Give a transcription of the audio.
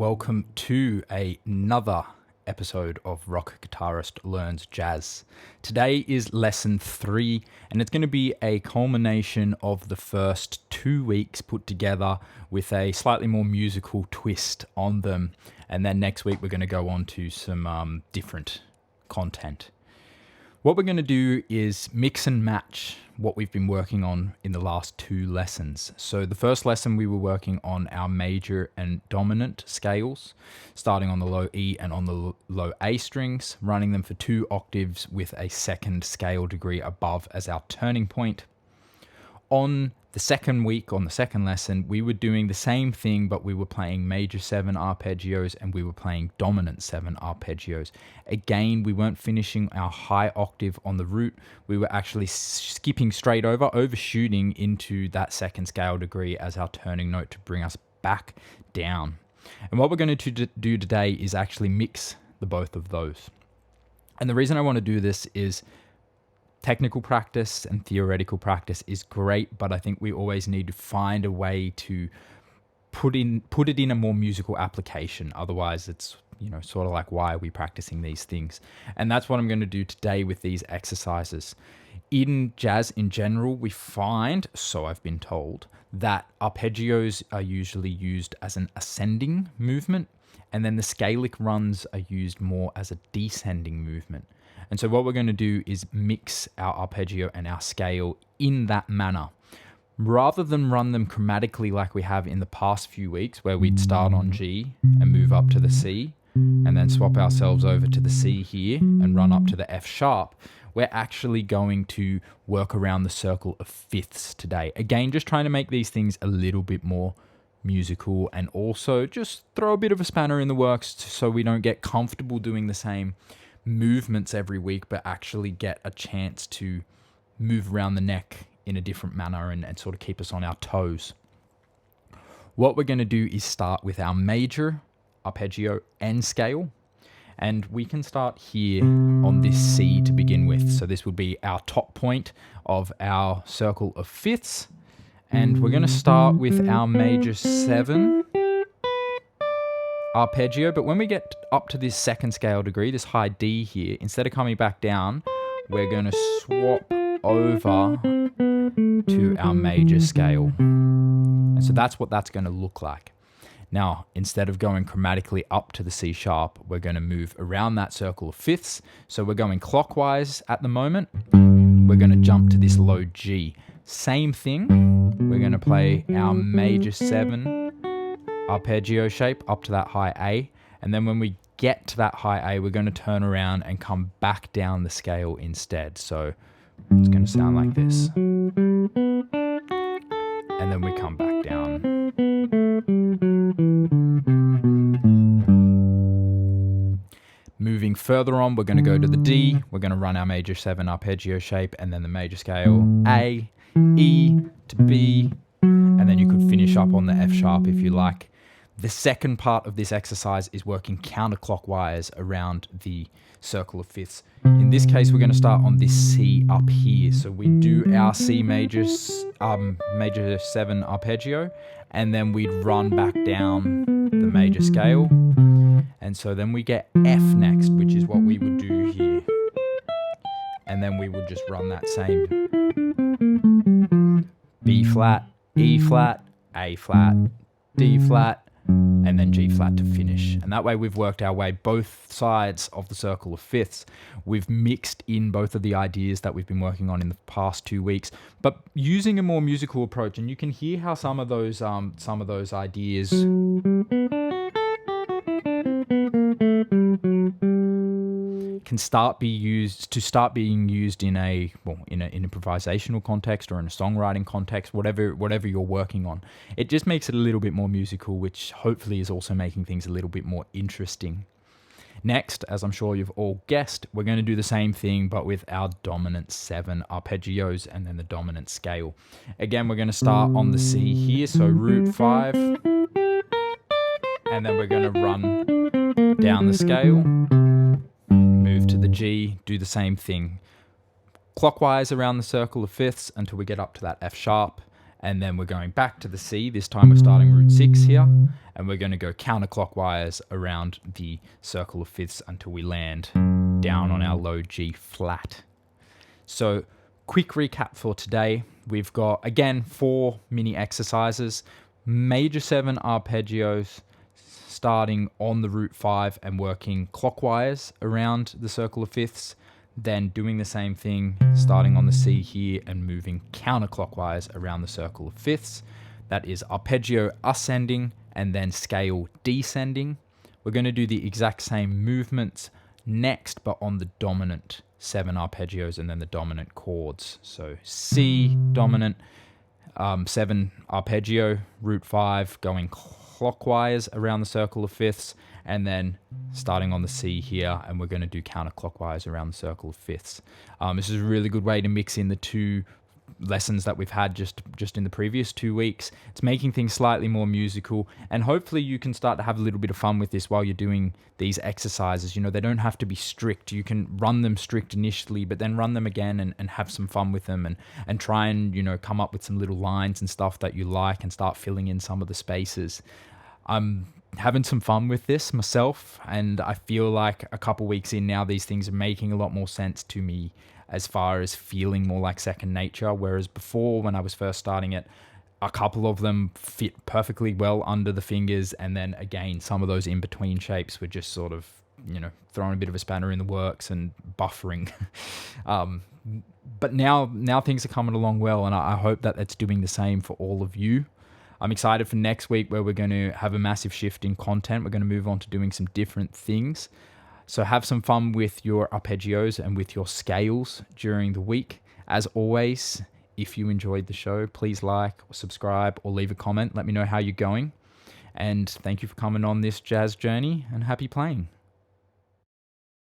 welcome to another episode of Rock Guitarist Learns Jazz. Today is lesson 3, and it's going to be a culmination of the first 2 weeks put together with a slightly more musical twist on them. And then next week we're going to go on to some different content. What we're going to do is mix and match what we've been working on in the last 2 lessons. So the first lesson we were working on our major and dominant scales, starting on the low E and on the low A strings, running them for 2 octaves with a second scale degree above as our turning point. On the second week, on the second lesson, we were doing the same thing, but we were playing major 7 arpeggios and we were playing dominant 7 arpeggios. Again, we weren't finishing our high octave on the root. We were actually skipping straight over, overshooting into that second scale degree as our turning note to bring us back down. And what we're going to do today is actually mix the both of those. And the reason I want to do this is technical practice and theoretical practice is great, but I think we always need to find a way to put it in a more musical application. Otherwise, it's sort of like, why are we practicing these things? And that's what I'm going to do today with these exercises. In jazz in general, we find, so I've been told, that arpeggios are usually used as an ascending movement, and then the scalic runs are used more as a descending movement. And so what we're going to do is mix our arpeggio and our scale in that manner. Rather than run them chromatically like we have in the past few weeks, where we'd start on G and move up to the C, and then swap ourselves over to the C here and run up to the F sharp, we're actually going to work around the circle of fifths today. Again, just trying to make these things a little bit more musical, and also just throw a bit of a spanner in the works so we don't get comfortable doing the same movements every week, but actually get a chance to move around the neck in a different manner and sort of keep us on our toes. What we're going to do is start with our major, arpeggio, and scale. And we can start here on this C to begin with. So this would be our top point of our circle of fifths. And we're going to start with our major 7 arpeggio, but when we get up to this second scale degree, this high D here, instead of coming back down, we're going to swap over to our major scale. And so that's what that's going to look like. Now, instead of going chromatically up to the C sharp, we're going to move around that circle of fifths. So we're going clockwise at the moment. We're going to jump to this low G. Same thing. We're going to play our major 7 arpeggio shape up to that high A, and then when we get to that high A, we're going to turn around and come back down the scale instead. So it's going to sound like this, and then we come back down. Moving further on, we're going to go to the D, we're going to run our major 7 arpeggio shape, and then the major scale A, E to B, and then you could finish up on the F sharp if you like. The second part of this exercise is working counterclockwise around the circle of fifths. In this case, we're going to start on this C up here. So we do our C major 7 arpeggio, and then we'd run back down the major scale. And so then we get F next, which is what we would do here. And then we would just run that same B flat, E flat, A flat, D flat, and then G flat to finish. And that way we've worked our way both sides of the circle of fifths. We've mixed in both of the ideas that we've been working on in the past 2 weeks, but using a more musical approach. And you can hear how some of those ideas can start being used in an improvisational context or in a songwriting context, whatever you're working on. It just makes it a little bit more musical, which hopefully is also making things a little bit more interesting. Next, as I'm sure you've all guessed, we're going to do the same thing, but with our dominant 7 arpeggios and then the dominant scale. Again, we're going to start on the C here, so root 5, and then we're going to run down the scale, move to the G, do the same thing. Clockwise around the circle of fifths until we get up to that F sharp, and then we're going back to the C. This time we're starting root 6 here, and we're going to go counterclockwise around the circle of fifths until we land down on our low G flat. So quick recap for today. We've got, again, 4 mini exercises, major 7 arpeggios, starting on the root 5 and working clockwise around the circle of fifths, then doing the same thing, starting on the C here and moving counterclockwise around the circle of fifths. That is arpeggio ascending and then scale descending. We're going to do the exact same movements next, but on the dominant 7 arpeggios and then the dominant chords. So C dominant, 7 arpeggio, root 5 going clockwise around the circle of fifths, and then starting on the C here, and we're going to do counterclockwise around the circle of fifths. This is a really good way to mix in the 2 lessons that we've had just in the previous 2 weeks. It's making things slightly more musical, and hopefully you can start to have a little bit of fun with this while you're doing these exercises. You know, they don't have to be strict. You can run them strict initially, but then run them again and have some fun with them, and try and, you know, come up with some little lines and stuff that you like and start filling in some of the spaces. I'm having some fun with this myself, and I feel like a couple weeks in now, these things are making a lot more sense to me as far as feeling more like second nature, whereas before, when I was first starting it, a couple of them fit perfectly well under the fingers, and then again, some of those in-between shapes were just sort of, you know, throwing a bit of a spanner in the works and buffering. But now things are coming along well, and I hope that it's doing the same for all of you. I'm excited for next week, where we're going to have a massive shift in content. We're going to move on to doing some different things. So have some fun with your arpeggios and with your scales during the week. As always, if you enjoyed the show, please like or subscribe or leave a comment. Let me know how you're going. And thank you for coming on this jazz journey, and happy playing.